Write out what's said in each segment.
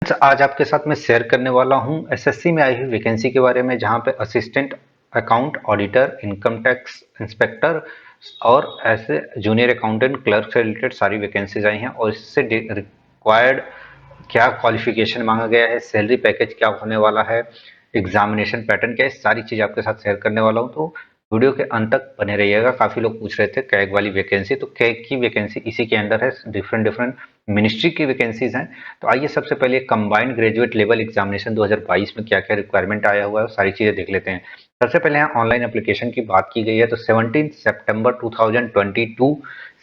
आज आपके साथ मैं शेयर करने वाला हूं एसएससी में आई हुई वैकेंसी के बारे में, जहां पे assistant account auditor, income tax inspector और ऐसे जूनियर अकाउंटेंट क्लर्क से रिलेटेड सारी वैकेंसीज आई हैं और इससे रिक्वायर्ड क्या क्वालिफिकेशन मांगा गया है, सैलरी पैकेज क्या होने वाला है, एग्जामिनेशन पैटर्न क्या है, सारी चीज आपके साथ शेयर करने वाला हूं। तो वीडियो के अंत तक बने रहिएगा। काफी लोग पूछ रहे थे कैग वाली वैकेंसी, तो कैग की वैकेंसी इसी के अंडर है। डिफरेंट डिफरेंट मिनिस्ट्री की वैकेंसीज हैं। तो आइए सबसे पहले कंबाइंड ग्रेजुएट लेवल एग्जामिनेशन 2022 में क्या क्या रिक्वायरमेंट आया हुआ है, सारी चीजें देख लेते हैं। सबसे पहले यहाँ ऑनलाइन एप्लीकेशन की बात की गई है, तो 17 सितंबर 2022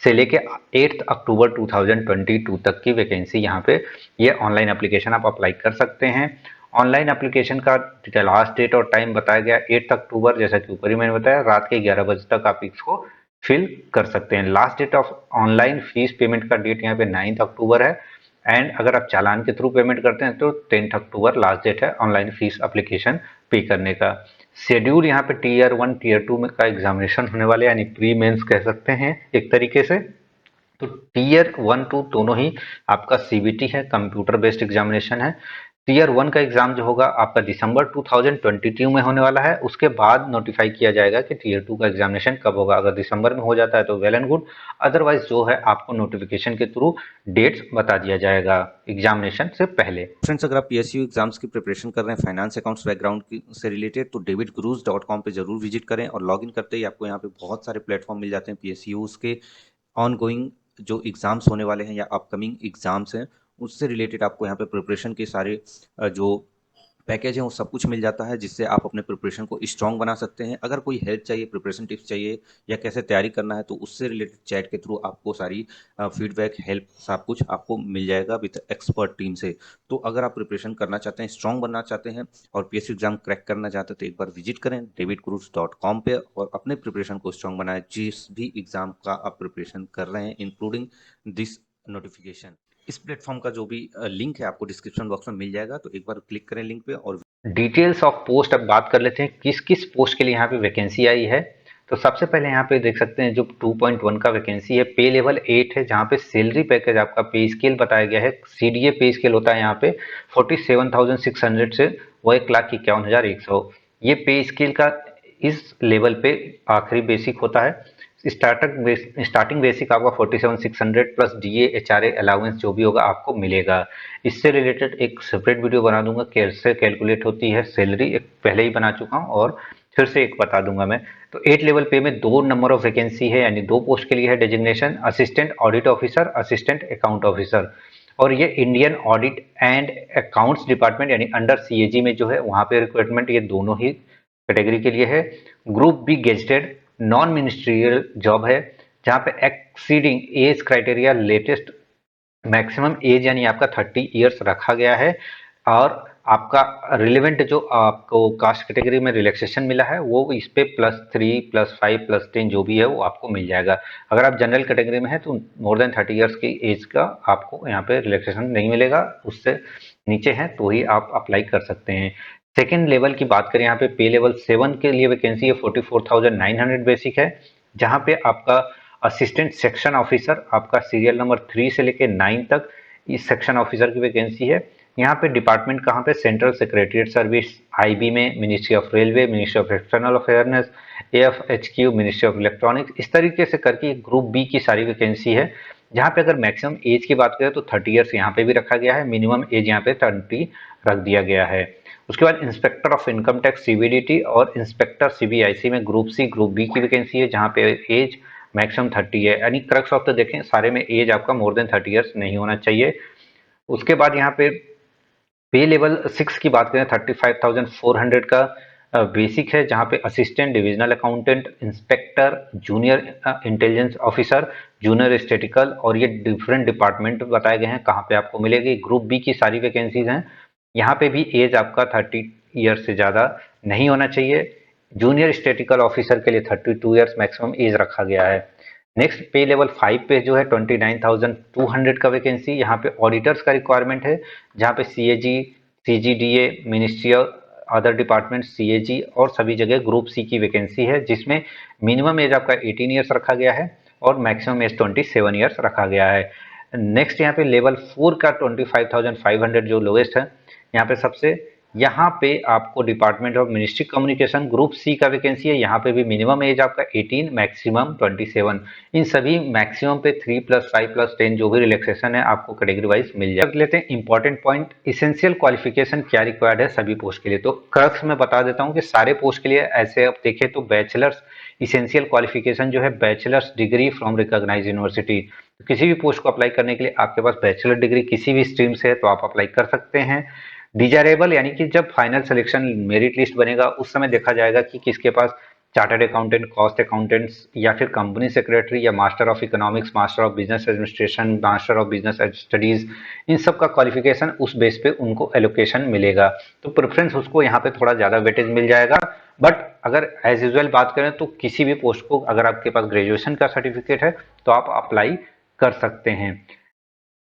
से लेके 8 अक्टूबर 2022 तक की वैकेंसी यहाँ पे ये ऑनलाइन एप्लीकेशन आप अप्लाई कर सकते हैं। ऑनलाइन एप्लीकेशन का लास्ट डेट और टाइम बताया गया 8 अक्टूबर, जैसा कि ऊपर ही मैंने बताया, रात के 11 बजे तक आप इसको फिल कर सकते हैं। Last date of online fees payment का डेट यहाँ पे 9 अक्टूबर है। एंड अगर आप चालान के थ्रू पेमेंट करते हैं तो 10 अक्टूबर लास्ट डेट है ऑनलाइन फीस एप्लीकेशन पे करने का। शेड्यूल यहाँ पे टीयर 1 टीयर 2 में का एग्जामिनेशन होने वाले, यानी प्री मेंस कह सकते हैं एक तरीके से। तो टीयर 1 2 दोनों ही आपका सीबीटी है, कंप्यूटर बेस्ड एग्जामिनेशन है। टीयर 1 का एग्जाम जो होगा आपका दिसंबर 2022 में होने वाला है। उसके बाद नोटिफाई किया जाएगा कि टीयर 2 का एग्जामिनेशन कब होगा। अगर दिसंबर में हो जाता है तो वेल एंड गुड, अदरवाइज जो है आपको नोटिफिकेशन के थ्रू डेट्स बता दिया जाएगा एग्जामिनेशन से पहले। फ्रेंड्स, अगर आप पीएसयू एग्जाम्स की प्रिपरेशन कर रहे हैं फाइनेंस अकाउंट्स बैकग्राउंड से रिलेटेड, तो davidgurus.com पे जरूर विजिट करें और लॉगिन करते ही आपको यहाँ पे बहुत सारे प्लेटफॉर्म मिल जाते हैं पीएसयूज के ऑन गोइंग जो एग्जाम्स होने वाले हैं या अपकमिंग एग्जाम्स हैं उससे रिलेटेड आपको यहाँ पे प्रिपरेशन के सारे जो पैकेज है वो सब कुछ मिल जाता है, जिससे आप अपने प्रिपरेशन को स्ट्रॉन्ग बना सकते हैं। अगर कोई हेल्प चाहिए, प्रिपरेशन टिप्स चाहिए या कैसे तैयारी करना है, तो उससे रिलेटेड चैट के थ्रू आपको सारी फीडबैक, हेल्प सब कुछ आपको मिल जाएगा विद एक्सपर्ट टीम से। तो अगर आप प्रिपरेशन करना चाहते हैं, स्ट्रॉन्ग बनना चाहते हैं और पीएसयू एग्जाम क्रैक करना चाहते हैं, तो एक बार विजिट करें davidgurus.com पे और अपने प्रिपरेशन को स्ट्रॉन्ग बनाएं जिस भी एग्जाम का आप प्रिपरेशन कर रहे हैं, इंक्लूडिंग दिस नोटिफिकेशन। इस प्लेटफॉर्म का जो भी लिंक है आपको डिस्क्रिप्शन बॉक्स में मिल जाएगा, तो एक बार क्लिक करें लिंक पे। और डिटेल्स ऑफ पोस्ट अब बात कर लेते हैं, किस किस पोस्ट के लिए यहाँ पे वैकेंसी आई है। तो सबसे पहले यहाँ पे देख सकते हैं जो 2.1 का वैकेंसी है, पे लेवल 8 है, जहाँ पे सैलरी पैकेज आपका पे स्केल बताया गया है। सीडीए पे स्केल होता है यहाँ पे 47,600 से वो 1,51,100। ये पे स्केल का इस लेवल पे आखिरी बेसिक होता है। स्टार्टिंग बेसिक आपका 47,600 प्लस डीए एचआरए अलाउंस जो भी होगा आपको मिलेगा। इससे रिलेटेड एक सेपरेट वीडियो बना दूंगा, कैसे कैलकुलेट होती है सैलरी, एक पहले ही बना चुका हूँ और फिर से एक बता दूंगा मैं। तो 8 लेवल पे में 2 नंबर ऑफ वैकेंसी है, यानी 2 पोस्ट के लिए है designation, assistant audit officer, assistant account officer. और ये Indian audit and accounts department यानी अंडर सीएजी में जो है वहां पे रिक्वायरमेंट ये दोनों ही कैटेगरी के लिए है। Group B gazetted non ministerial job है, जहां पे exceeding age criteria latest maximum age यानी आपका 30 इयर्स रखा गया है। और आपका रिलेवेंट जो आपको कास्ट कैटेगरी में रिलैक्सेशन मिला है वो इस पे +3 +5 +10 जो भी है वो आपको मिल जाएगा। अगर आप जनरल कैटेगरी में है तो मोर देन 30 इयर्स की एज का आपको यहाँ पे रिलैक्सेशन नहीं मिलेगा, उससे नीचे है तो ही आप अप्लाई कर सकते हैं। सेकेंड लेवल की बात करें, यहाँ पे पे लेवल 7 के लिए वैकेंसी है, 44,900 बेसिक है, जहाँ पे आपका असिस्टेंट सेक्शन ऑफिसर आपका सीरियल नंबर 3 से लेके 9 तक इस सेक्शन ऑफिसर की वैकेंसी है। यहाँ पे डिपार्टमेंट कहाँ पे, सेंट्रल सेक्रेटरीट सर्विस, आईबी में, ministry of railway, ministry of external affairs, AFHQ, ministry of electronics, इस तरीके से करके ग्रुप बी की सारी वैकेंसी है। जहाँ पे अगर मैक्सिमम एज की बात करें तो 30 इयर्स यहाँ पे भी रखा गया है, मिनिमम एज यहाँ पे 30 रख दिया गया है। उसके बाद inspector of income tax CBDT और इंस्पेक्टर सीबीआईसी में ग्रुप सी ग्रुप बी की वैकेंसी है, जहाँ पे एज मैक्सिमम 30 है, यानी क्रक्स ऑफ तो देखें सारे में एज आपका मोर देन 30 इयर्स नहीं होना चाहिए। उसके बाद यहाँ पे लेवल 6 की बात करें 35,400 का बेसिक है, जहाँ पे assistant divisional accountant, inspector, junior intelligence officer, junior statical, और ये डिफरेंट डिपार्टमेंट बताए गए हैं कहाँ पे आपको मिलेगी। ग्रुप बी की सारी वैकेंसीज हैं, यहाँ पे भी एज आपका 30 ईयर्स से ज़्यादा नहीं होना चाहिए। जूनियर स्टेटिकल ऑफिसर के लिए 32 ईयर्स मैक्सिमम एज रखा गया है। नेक्स्ट पे लेवल 5 पे जो है 29,200 का वैकेंसी, यहाँ पे ऑडिटर्स का रिक्वायरमेंट है, जहाँ पे CAG, CGDA, ministry other department, CAG और सभी जगह ग्रुप सी की वैकेंसी है, जिसमें मिनिमम एज आपका 18 ईयर्स रखा गया है और मैक्सिमम एज 27 ईयर्स रखा गया है। नेक्स्ट यहाँ पे लेवल 4 का 25,500 जो लोएस्ट है यहाँ पे सबसे, यहाँ पे आपको department of ministry communication group C का वैकेंसी है। यहाँ पे भी मिनिमम एज आपका 18, मैक्सिमम 27। इन सभी मैक्सिमम पे 3+5+10 जो भी रिलैक्सेशन है आपको कैटेगरी वाइज मिल जाए। लेते हैं इंपॉर्टेंट पॉइंट, इसेंशियल क्वालिफिकेशन क्या रिक्वायर्ड है सभी पोस्ट के लिए। तो क्रक्स में बता देता हूँ कि सारे पोस्ट के लिए ऐसे अब देखें तो बैचलर्स इसेंशियल क्वालिफिकेशन जो है bachelor's degree from recognised university. किसी भी पोस्ट को अप्लाई करने के लिए आपके पास बैचलर डिग्री किसी भी स्ट्रीम से है तो आप अप्लाई कर सकते हैं। डिजायरेबल यानी कि जब फाइनल सिलेक्शन मेरिट लिस्ट बनेगा उस समय देखा जाएगा कि किसके पास चार्टर्ड अकाउंटेंट, कॉस्ट अकाउंटेंट्स या फिर कंपनी सेक्रेटरी या master of economics, master of business administration, master of business studies, इन सब का क्वालिफिकेशन उस बेस पे उनको एलोकेशन मिलेगा। तो प्रेफरेंस उसको यहाँ पे थोड़ा ज्यादा वेटेज मिल जाएगा। बट अगर एज यूजुअल बात करें तो किसी भी पोस्ट को अगर आपके पास ग्रेजुएशन का सर्टिफिकेट है तो आप अप्लाई कर सकते हैं।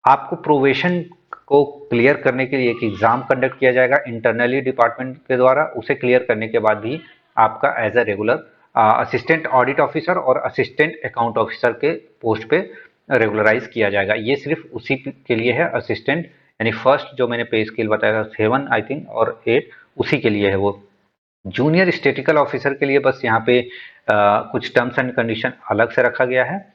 आपको प्रोवेशन को क्लियर करने के लिए एक एग्जाम कंडक्ट किया जाएगा इंटरनली डिपार्टमेंट के द्वारा। उसे क्लियर करने के बाद भी आपका as a regular assistant audit officer और असिस्टेंट अकाउंट ऑफिसर के पोस्ट पे रेगुलराइज किया जाएगा। ये सिर्फ उसी के लिए है, असिस्टेंट यानी फर्स्ट जो मैंने पे स्केल बताया था 7 आई थिंक और 8, उसी के लिए है वो। जूनियर स्टेटिकल ऑफिसर के लिए बस यहाँ पे कुछ टर्म्स एंड कंडीशन अलग से रखा गया है।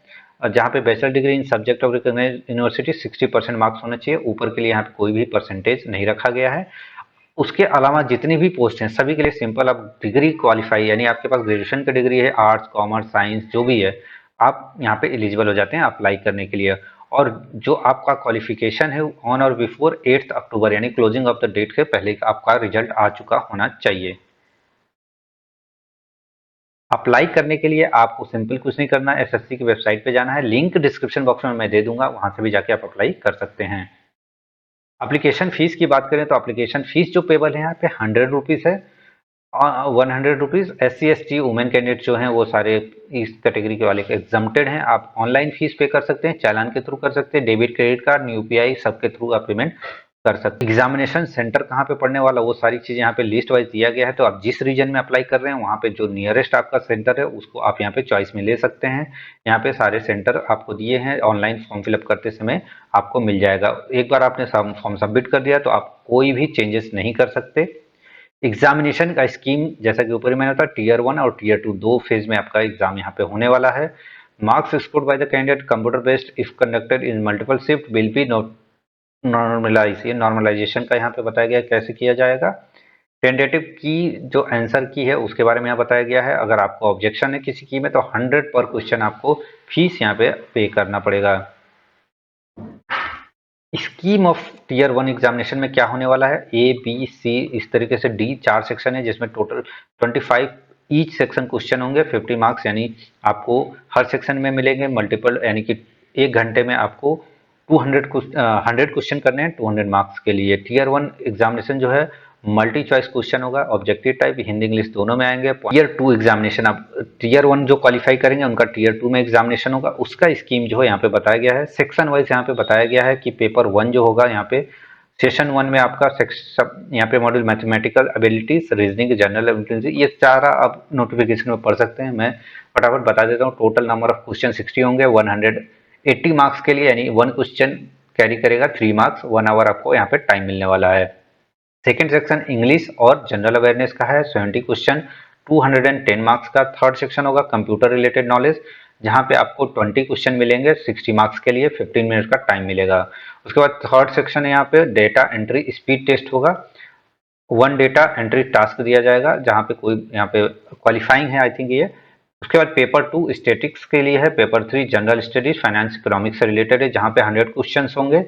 जहाँ पे bachelor degree in subject of recognised university 60% marks होना चाहिए, ऊपर के लिए यहाँ पे कोई भी परसेंटेज नहीं रखा गया है। उसके अलावा जितनी भी पोस्ट हैं सभी के लिए सिंपल आप डिग्री क्वालिफाई यानी आपके पास ग्रेजुएशन की डिग्री है, आर्ट्स कॉमर्स साइंस जो भी है, आप यहाँ पे एलिजिबल हो जाते हैं अप्लाई करने के लिए। और जो आपका क्वालिफिकेशन है ऑन और बिफोर 8 अक्टूबर यानी क्लोजिंग ऑफ द डेट के पहले आपका रिजल्ट आ चुका होना चाहिए। अप्लाई करने के लिए आपको सिंपल कुछ नहीं करना है, एसएससी की वेबसाइट पे जाना है, लिंक डिस्क्रिप्शन बॉक्स में मैं दे दूंगा, वहां से भी जाके आप अप्लाई कर सकते हैं। एप्लीकेशन फीस की बात करें तो एप्लीकेशन फीस जो पेबल है यहाँ पे 100 रुपीज है, 100 rupees. SC ST women candidate जो हैं वो सारे इस कैटेगरी के वाले एग्जम्प्टेड हैं। आप ऑनलाइन फीस पे कर सकते हैं, चालान के थ्रू कर सकते हैं, डेबिट क्रेडिट कार्ड UPI सबके थ्रू आप पेमेंट कर सकते हैं। एग्जामिनेशन सेंटर कहाँ पे पड़ने वाला वो सारी चीजें यहाँ पे लिस्ट वाइज दिया गया है। तो आप जिस रीजन में अप्लाई कर रहे हैं वहाँ पे जो नियरेस्ट आपका सेंटर है उसको आप यहाँ पे चॉइस में ले सकते हैं। यहाँ पे सारे सेंटर आपको दिए हैं, ऑनलाइन फॉर्म फिलअप करते समय आपको मिल जाएगा। एक बार आपने फॉर्म सबमिट कर दिया तो आप कोई भी चेंजेस नहीं कर सकते। एग्जामिनेशन का स्कीम जैसा कि ऊपर मैंने बताया टीयर 1 और टीयर 2 दो फेज में आपका एग्जाम यहाँ पे होने वाला है। Marks scored by the candidate computer based if conducted in multiple shift will be normalise. ये नॉर्मलाइजेशन का यहाँ पे बताया गया कैसे किया जाएगा। टेंटेटिव की जो आंसर की है उसके बारे में यहाँ बताया गया है। अगर आपको ऑब्जेक्शन है किसी की में तो 100 पर क्वेश्चन आपको फीस यहाँ पे करना पड़ेगा। स्कीम ऑफ टीयर 1 एग्जामिनेशन में क्या होने वाला है, A B C इस तरीके से D 4 सेक्शन है जिसमें टोटल 25 ईच सेक्शन क्वेश्चन होंगे, 50 मार्क्स यानी आपको हर सेक्शन में मिलेंगे मल्टीपल, यानी कि 1 घंटे में आपको 100 क्वेश्चन करने हैं 200 मार्क्स के लिए। टीयर 1 एग्जामिनेशन जो है मल्टी चॉइस क्वेश्चन होगा, ऑब्जेक्टिव टाइप हिंदी इंग्लिश दोनों में आएंगे। टीयर 2 एग्जामिनेशन आप टीयर 1 जो क्वालिफाई करेंगे उनका टीयर 2 में एग्जामिनेशन होगा, उसका स्कीम जो है यहाँ पे बताया गया है। सेक्शन वाइज यहाँ पे बताया गया है कि पेपर 1 जो होगा यहाँ पे सेशन 1 में आपका यहाँ पे module mathematical abilities, reasoning, general ability, ये सारा आप नोटिफिकेशन में पढ़ सकते हैं। मैं फटाफट बता देता हूँ। टोटल नंबर ऑफ क्वेश्चन 60 होंगे, 180 मार्क्स के लिए, यानी 1 क्वेश्चन कैरी करेगा 3 मार्क्स, 1 आवर आपको यहाँ पे टाइम मिलने वाला है। सेकेंड सेक्शन इंग्लिश और जनरल अवेयरनेस का है, 70 क्वेश्चन 210 मार्क्स का। थर्ड सेक्शन होगा कंप्यूटर रिलेटेड नॉलेज, जहां पे आपको 20 क्वेश्चन मिलेंगे 60 मार्क्स के लिए, 15 मिनट का टाइम मिलेगा। उसके बाद थर्ड सेक्शन है यहाँ पे डेटा एंट्री स्पीड टेस्ट होगा, 1 डेटा एंट्री टास्क दिया जाएगा जहाँ पे कोई यहाँ पे क्वालिफाइंग है आई थिंक ये। उसके बाद पेपर 2 स्टेटिक्स के लिए है, paper 3 general studies finance economics से रिलेटेड है जहाँ पे 100 क्वेश्चन होंगे,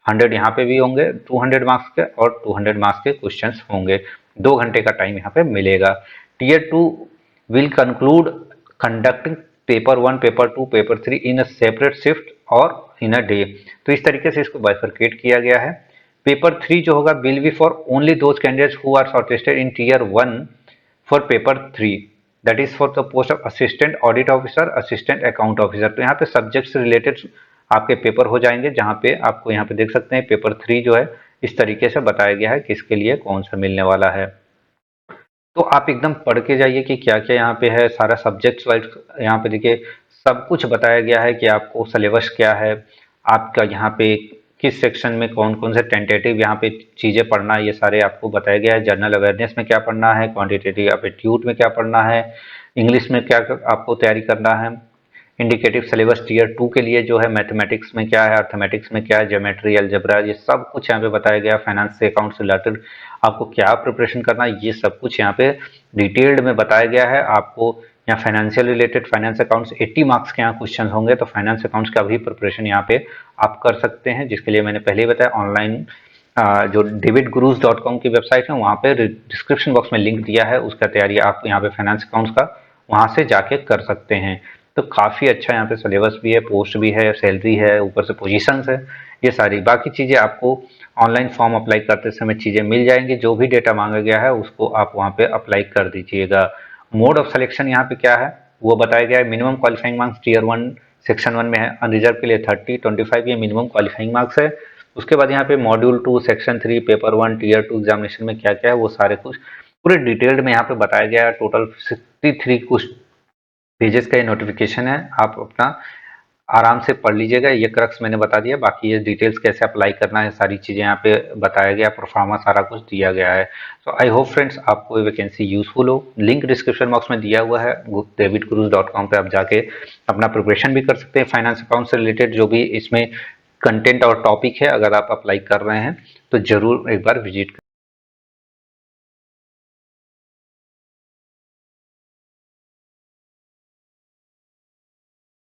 100 यहाँ पे भी होंगे 200 मार्क्स के और 200 मार्क्स के क्वेश्चन होंगे। 2 घंटे का टाइम यहाँ पे मिलेगा। Tier 2 will conclude conducting paper 1, paper 2, paper 3 in a separate shift और इन अ डे। तो इस तरीके से इसको बाइफरकेट किया गया है। पेपर 3 जो होगा will be for only those candidates who are shortlisted in tier 1 for paper 3, that is for the post of assistant audit officer, assistant account officer. तो यहाँ पे सब्जेक्ट से रिलेटेड आपके पेपर हो जाएंगे, जहाँ पे आपको यहाँ पे देख सकते हैं पेपर 3 जो है इस तरीके से बताया गया है किसके लिए कौन सा मिलने वाला है। तो आप एकदम पढ़ के जाइए कि क्या क्या यहाँ पे है, सारा सब्जेक्ट वाइज यहाँ पे देखिए सब कुछ बताया गया है कि आपको सिलेबस क्या है, आपका यहाँ पे किस सेक्शन में कौन कौन से टेंटेटिव यहाँ पे चीज़ें पढ़ना है, ये सारे आपको बताया गया है। जनरल अवेयरनेस में क्या पढ़ना है, क्वांटिटेटिव एप्टीट्यूड में क्या पढ़ना है, इंग्लिश में क्या आपको तैयारी करना है, इंडिकेटिव सिलेबस टीयर 2 के लिए जो है मैथमेटिक्स में क्या है, अर्थमेटिक्स में क्या है, ज्योमेट्री, अलजेब्रा, ये सब कुछ यहाँ पे बताया गया। फाइनेंस से अकाउंट से रिलेटेड आपको क्या प्रिपरेशन करना है, ये सब कुछ यहाँ पे डिटेल्ड में बताया गया है। आपको यहाँ financial related finance accounts 80 marks के यहाँ क्वेश्चन होंगे, तो फाइनेंस अकाउंट्स का भी प्रिपरेशन यहाँ पे आप कर सकते हैं, जिसके लिए मैंने पहले ही बताया ऑनलाइन जो davidgurus.com की वेबसाइट है वहाँ पे डिस्क्रिप्शन बॉक्स में लिंक दिया है, उसका तैयारी आप यहाँ पे फाइनेंस अकाउंट्स का वहाँ से जाके कर सकते हैं। तो काफ़ी अच्छा यहाँ पे सिलेबस भी है, पोस्ट भी है, सैलरी है, ऊपर से पोजीशंस है, ये सारी बाकी चीज़ें आपको ऑनलाइन फॉर्म अप्लाई करते समय चीज़ें मिल जाएंगी। जो भी डेटा मांगा गया है उसको आप वहाँ पे अप्लाई कर दीजिएगा। मोड ऑफ सिलेक्शन यहाँ पे क्या है वो बताया गया है। Minimum qualifying marks tier 1 section 1 में है, अनरिजर्व के लिए 30-25 ये मिनिमम क्वालिफाइंग मार्क्स है। उसके बाद यहाँ पे module 2 section 3 paper 1 tier 2 examination में क्या क्या है वो सारे कुछ पूरे डिटेल्ड में यहाँ पे बताया गया है। टोटल 63 कुछ पेजेस का ये नोटिफिकेशन है, आप अपना आराम से पढ़ लीजिएगा। ये क्रक्स मैंने बता दिया, बाकी ये डिटेल्स कैसे अप्लाई करना है सारी चीज़ें यहाँ पे बताया गया, परफॉर्मा सारा कुछ दिया गया है। तो आई होप फ्रेंड्स आपको ये वैकेंसी यूजफुल हो। लिंक डिस्क्रिप्शन बॉक्स में दिया हुआ है, davidgurus.com पे आप जाके अपना प्रिपरेशन भी कर सकते हैं। फाइनेंस अकाउंट से रिलेटेड जो भी इसमें कंटेंट और टॉपिक है, अगर आप अप्लाई कर रहे हैं तो जरूर एक बार विजिट